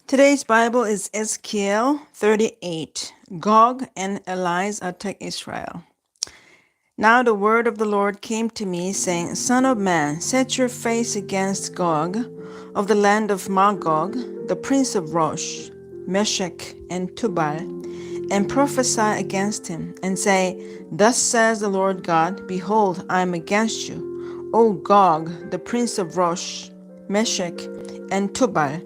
Today's Bible is Ezekiel 38. Gog and Eli's attack Israel. Now the word of the Lord came to me, saying, Son of man, set your face against Gog of the land of Magog, the prince of Rosh, Meshech, and Tubal, and prophesy against him, and say, Thus says the Lord God, Behold, I am against you, O Gog, the prince of Rosh, Meshech, and Tubal.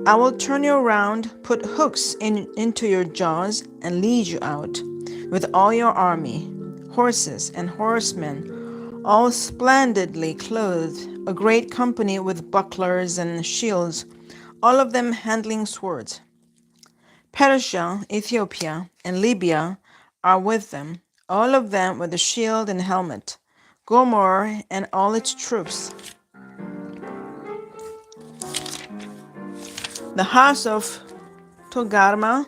I will turn you around, put hooks into your jaws, and lead you out with all your army, horses and horsemen, all splendidly clothed, a great company with bucklers and shields, all of them handling swords. Persia, Ethiopia, and Libya are with them, all of them with a shield and helmet. Gomer and all its troops. The house of Togarma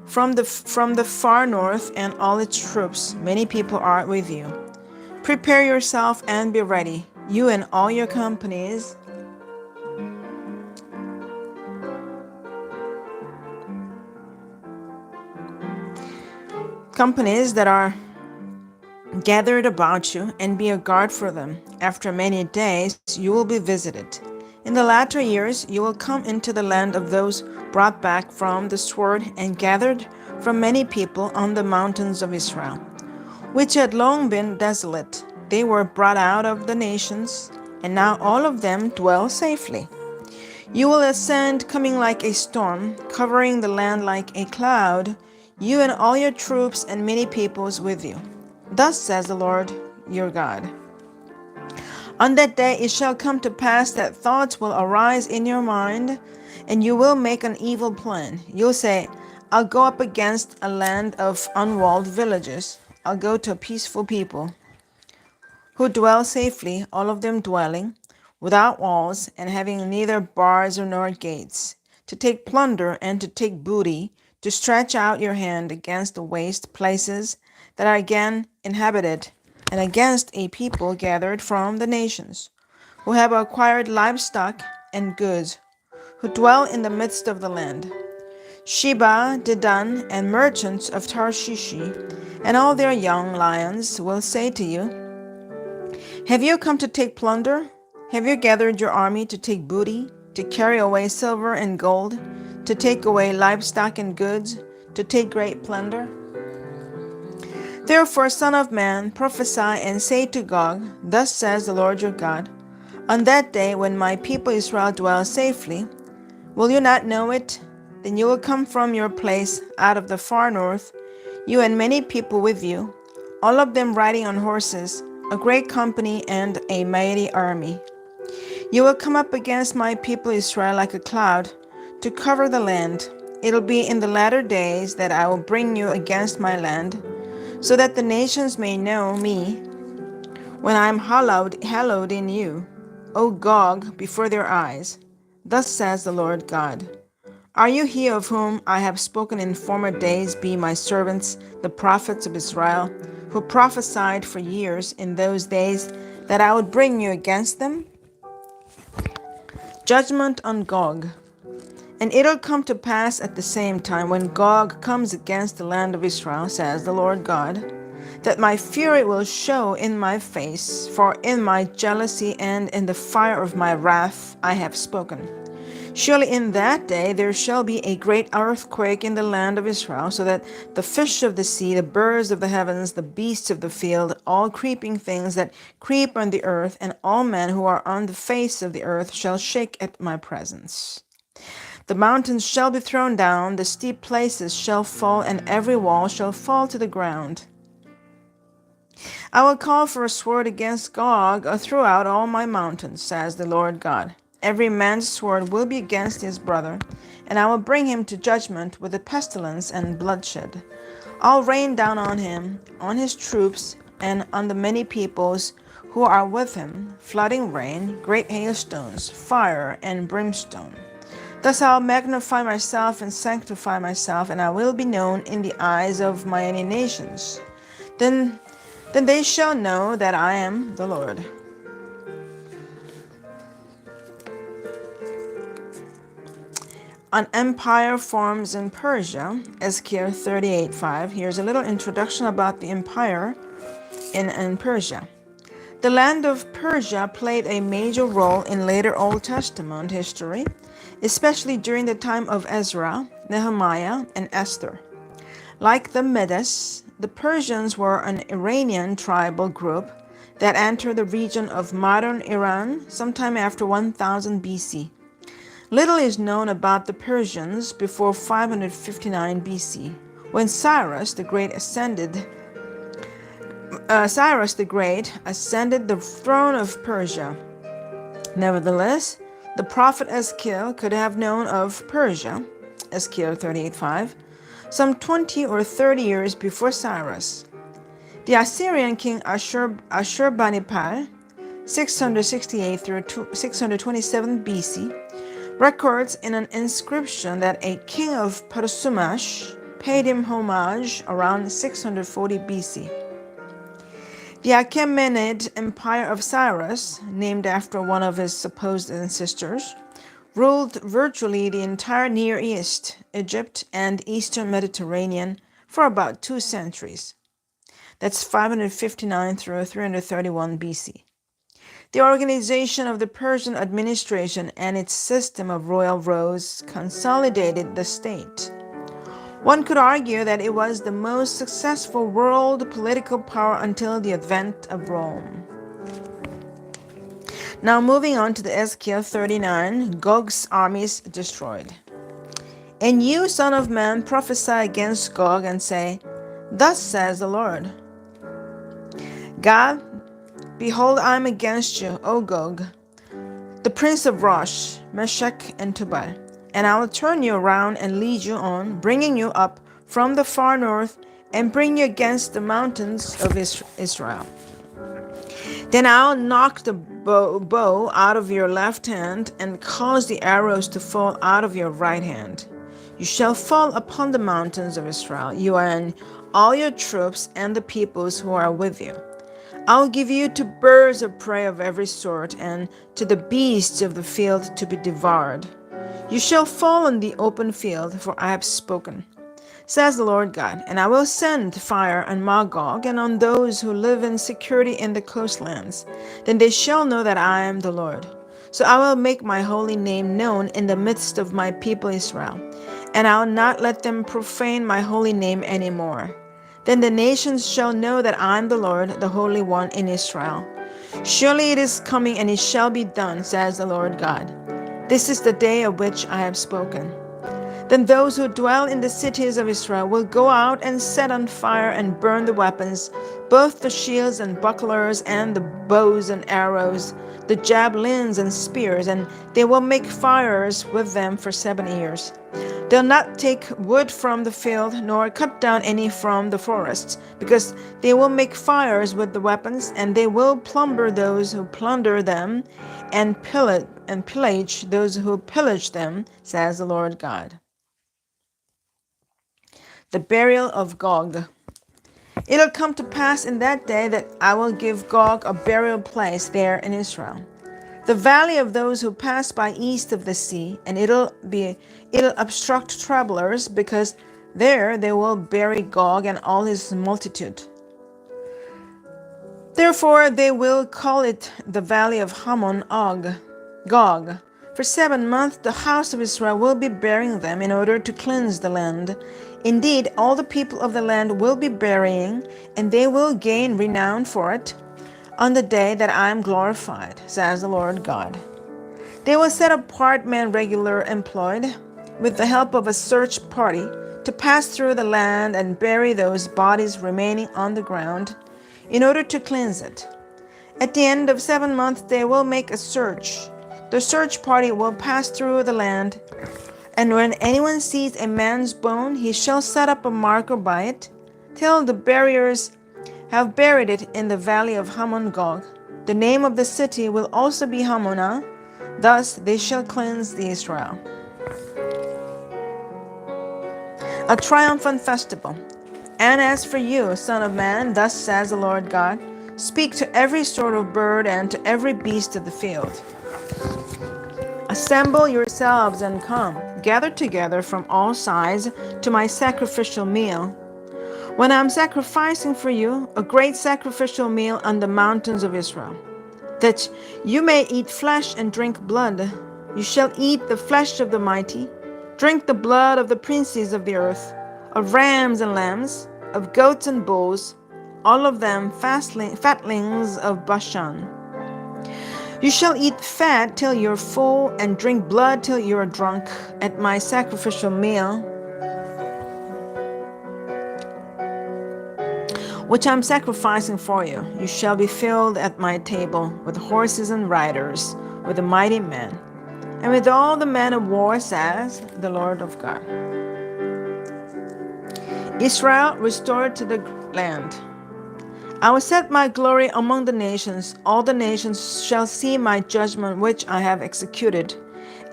from the far north and all its troops, many people are with you. Prepare yourself and be ready, you and all your companies that are gathered about you, and be a guard for them. After many days you will be visited. In the latter years you will come into the land of those brought back from the sword and gathered from many people on the mountains of Israel, which had long been desolate. They were brought out of the nations, and now all of them dwell safely. You will ascend coming like a storm, covering the land like a cloud, you and all your troops and many peoples with you. Thus says the Lord your God. On that day it shall come to pass that thoughts will arise in your mind, and you will make an evil plan. You'll say, I'll go up against a land of unwalled villages. I'll go to a peaceful people who dwell safely, all of them dwelling without walls and having neither bars nor gates, to take plunder and to take booty, to stretch out your hand against the waste places that are again inhabited, and against a people gathered from the nations, who have acquired livestock and goods, who dwell in the midst of the land. Sheba, Dedan, and merchants of Tarshish, and all their young lions will say to you, have you come to take plunder? Have you gathered your army to take booty, to carry away silver and gold, to take away livestock and goods, to take great plunder? Therefore, Son of man, prophesy and say to Gog, Thus says the Lord your God, on that day when my people Israel dwell safely, will you not know it? Then you will come from your place out of the far north, you and many people with you, all of them riding on horses, a great company and a mighty army. You will come up against my people Israel like a cloud to cover the land. It'll be in the latter days that I will bring you against my land, so that the nations may know me when I am hallowed in you, O Gog, before their eyes. Thus says the Lord God. Are you he of whom I have spoken in former days, be my servants, the prophets of Israel, who prophesied for years in those days that I would bring you against them? Judgment on Gog. And it'll come to pass at the same time when Gog comes against the land of Israel, says the Lord God, that my fury will show in my face, for in my jealousy and in the fire of my wrath I have spoken. Surely in that day there shall be a great earthquake in the land of Israel, so that the fish of the sea, the birds of the heavens, the beasts of the field, all creeping things that creep on the earth, and all men who are on the face of the earth shall shake at my presence. The mountains shall be thrown down, the steep places shall fall, and every wall shall fall to the ground. I will call for a sword against Gog throughout all my mountains, says the Lord God. Every man's sword will be against his brother, and I will bring him to judgment with the pestilence and bloodshed. I'll rain down on him, on his troops, and on the many peoples who are with him, flooding rain, great hailstones, fire, and brimstone. Thus I'll magnify myself and sanctify myself, and I will be known in the eyes of many nations. Then they shall know that I am the Lord. An empire forms in Persia, Ezekiel 38:5. Here's a little introduction about the empire in Persia. The land of Persia played a major role in later Old Testament history, especially during the time of Ezra, Nehemiah, and Esther. Like the Medes, the Persians were an Iranian tribal group that entered the region of modern Iran sometime after 1000 BC. Little is known about the Persians before 559 BC, when Cyrus the Great ascended the throne of Persia. Nevertheless, the prophet Ezekiel could have known of Persia, Ezekiel 38:5, some 20 or 30 years before Cyrus. The Assyrian king Ashurbanipal, 668 through 627 BC, records in an inscription that a king of Parsumash paid him homage around 640 BC. The Achaemenid Empire of Cyrus, named after one of his supposed ancestors, ruled virtually the entire Near East, Egypt, and Eastern Mediterranean for about 2 centuries. That's 559 through 331 BC. The organization of the Persian administration and its system of royal roads consolidated the state. One could argue that it was the most successful world political power until the advent of Rome. Now moving on to the Ezekiel 39, Gog's armies destroyed. And you, son of man, prophesy against Gog and say, Thus says the Lord God, behold, I am against you, O Gog, the prince of Rosh, Meshech, and Tubal, and I will turn you around and lead you on, bringing you up from the far north and bring you against the mountains of Israel. Then I'll knock the bow out of your left hand and cause the arrows to fall out of your right hand. You shall fall upon the mountains of Israel, you and all your troops and the peoples who are with you. I'll give you to birds of prey of every sort and to the beasts of the field to be devoured. You shall fall on the open field, for I have spoken, says the Lord God, and I will send fire on Magog and on those who live in security in the coastlands. Then they shall know that I am the Lord. So I will make my holy name known in the midst of my people Israel, and I will not let them profane my holy name anymore. Then the nations shall know that I am the Lord, the Holy One in Israel. Surely it is coming, and it shall be done, says the Lord God. This is the day of which I have spoken. Then those who dwell in the cities of Israel will go out and set on fire and burn the weapons, both the shields and bucklers and the bows and arrows, the javelins and spears, and they will make fires with them for 7 years. They'll not take wood from the field, nor cut down any from the forests, because they will make fires with the weapons, and they will plunder those who plunder them, and pillage those who pillage them, says the Lord God. The burial of Gog. It'll come to pass in that day that I will give Gog a burial place there in Israel, the valley of those who pass by east of the sea, and it'll obstruct travelers, because there they will bury Gog and all his multitude. Therefore they will call it the valley of Hamon Gog. For 7 months the house of Israel will be burying them in order to cleanse the land. Indeed, all the people of the land will be burying, and they will gain renown for it on the day that I am glorified, says the Lord God. They will set apart men regularly employed, with the help of a search party, to pass through the land and bury those bodies remaining on the ground, in order to cleanse it. At the end of 7 months they will make a search. The search party will pass through the land, and when anyone sees a man's bone, he shall set up a marker by it, till the buriers have buried it in the valley of Hamon Gog. The name of the city will also be Hamonah. Thus they shall cleanse the Israel. A triumphant festival. And as for you, son of man, thus says the Lord God, speak to every sort of bird and to every beast of the field. A Assemble yourselves and come, gather together from all sides to my sacrificial meal. When I'm sacrificing for you a great sacrificial meal on the mountains of Israel, that you may eat flesh and drink blood. You shall eat the flesh of the mighty, drink the blood of the princes of the earth, of rams and lambs, of goats and bulls, all of them fatlings of Bashan. You shall eat fat till you're full, and drink blood till you are drunk at my sacrificial meal, which I'm sacrificing for you. You shall be filled at my table with horses and riders, with the mighty men, and with all the men of war, says the Lord of God. Israel restored to the land. I will set my glory among the nations. All the nations shall see my judgment which I have executed,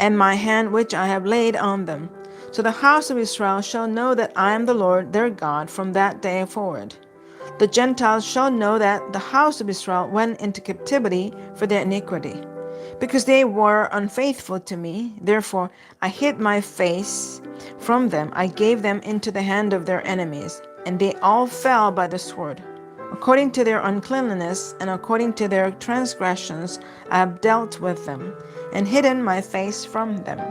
and my hand which I have laid on them. So the house of Israel shall know that I am the Lord their God from that day forward. The Gentiles shall know that the house of Israel went into captivity for their iniquity. Because they were unfaithful to me, therefore I hid my face from them. I gave them into the hand of their enemies, and they all fell by the sword. According to their uncleanness and according to their transgressions, I have dealt with them, and hidden my face from them.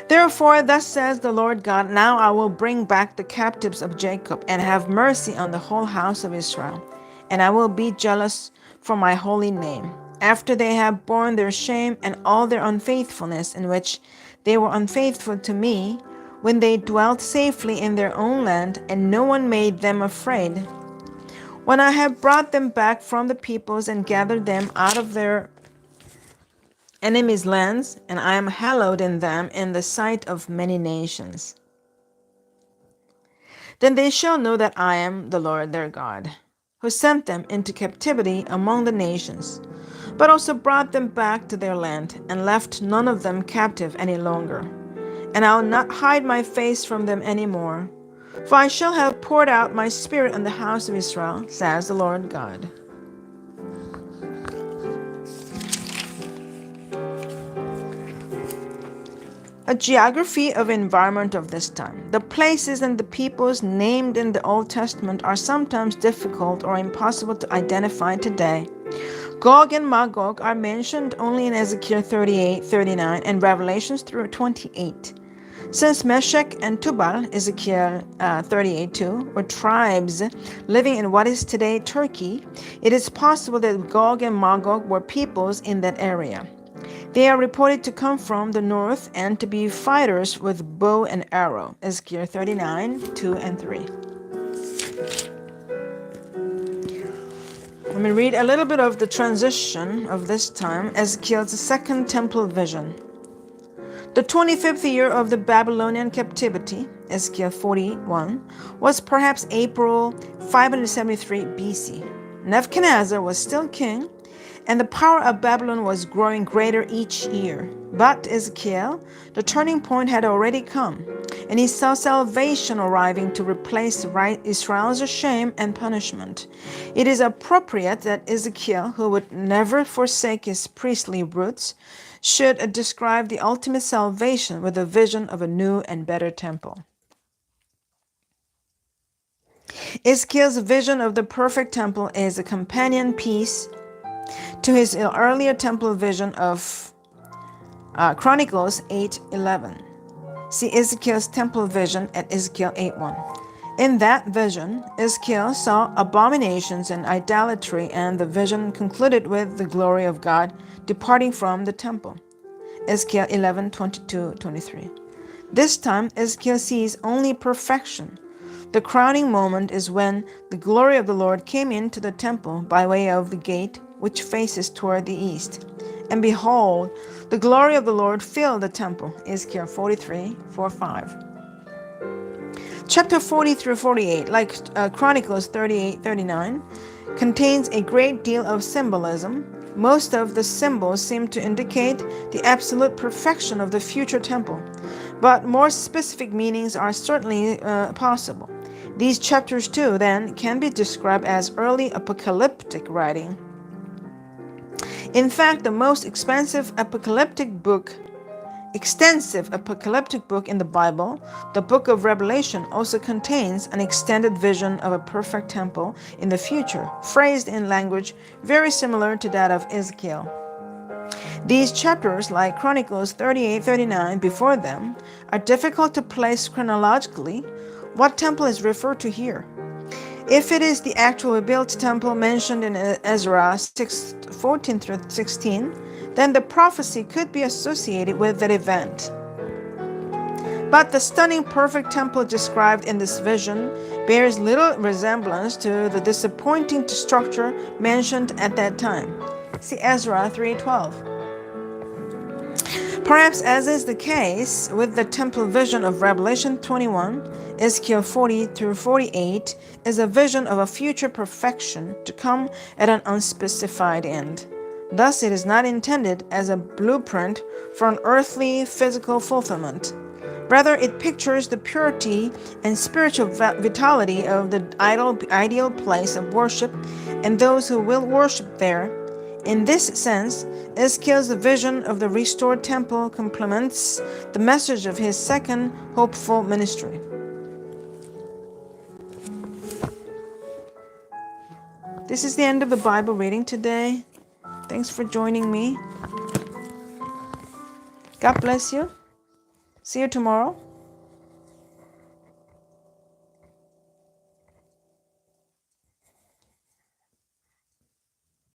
Therefore, thus says the Lord God, now I will bring back the captives of Jacob, and have mercy on the whole house of Israel, and I will be jealous for my holy name. After they have borne their shame and all their unfaithfulness, in which they were unfaithful to me, when they dwelt safely in their own land, and no one made them afraid. When I have brought them back from the peoples and gathered them out of their enemies' lands, and I am hallowed in them in the sight of many nations. Then they shall know that I am the Lord their God, who sent them into captivity among the nations, but also brought them back to their land, and left none of them captive any longer. And I will not hide my face from them any more, for I shall have poured out my spirit on the house of Israel, says the Lord God. A geography of environment of this time. The places and the peoples named in the Old Testament are sometimes difficult or impossible to identify today. Gog and Magog are mentioned only in Ezekiel 38, 39, and Revelations 28. Since Meshech and Tubal, Ezekiel 38:2, were tribes living in what is today Turkey, it is possible that Gog and Magog were peoples in that area. They are reported to come from the north and to be fighters with bow and arrow, Ezekiel 39:2 and 3. Let me read a little bit of the transition of this time, Ezekiel's second temple vision. The 25th year of the Babylonian captivity, Ezekiel 41, was perhaps April 573 BC. Nebuchadnezzar was still king, and the power of Babylon was growing greater each year. But Ezekiel, the turning point had already come, and he saw salvation arriving to replace Israel's shame and punishment. It is appropriate that Ezekiel, who would never forsake his priestly roots, should describe the ultimate salvation with a vision of a new and better temple. Ezekiel's vision of the perfect temple is a companion piece to his earlier temple vision of Chronicles 8:11. See Ezekiel's temple vision at Ezekiel 8:1. In that vision, Ezekiel saw abominations and idolatry, and the vision concluded with the glory of God departing from the temple. Ezekiel 11:22-23. This time, Ezekiel sees only perfection. The crowning moment is when the glory of the Lord came into the temple by way of the gate which faces toward the east. And behold, the glory of the Lord filled the temple. Ezekiel 43:4-5. Chapter 40-48, like Chronicles 38-39, contains a great deal of symbolism. Most of the symbols seem to indicate the absolute perfection of the future temple, but more specific meanings are certainly possible. These chapters too, then, can be described as early apocalyptic writing. In fact, the most extensive apocalyptic book in the Bible, the book of Revelation, also contains an extended vision of a perfect temple in the future, phrased in language very similar to that of Ezekiel. These chapters, like Chronicles 38-39 before them, are difficult to place chronologically. What temple is referred to here? If it is the actual rebuilt temple mentioned in Ezra 6:14-16, then the prophecy could be associated with that event. But the stunning perfect temple described in this vision bears little resemblance to the disappointing structure mentioned at that time. See Ezra 3:12. Perhaps, as is the case with the temple vision of Revelation 21, Ezekiel 40-48 is a vision of a future perfection to come at an unspecified end. Thus, it is not intended as a blueprint for an earthly physical fulfillment. Rather, it pictures the purity and spiritual vitality of the ideal place of worship and those who will worship there. In this sense, Ezekiel's vision of the restored temple complements the message of his second hopeful ministry. This is the end of the Bible reading today. Thanks for joining me. God bless you. See you tomorrow.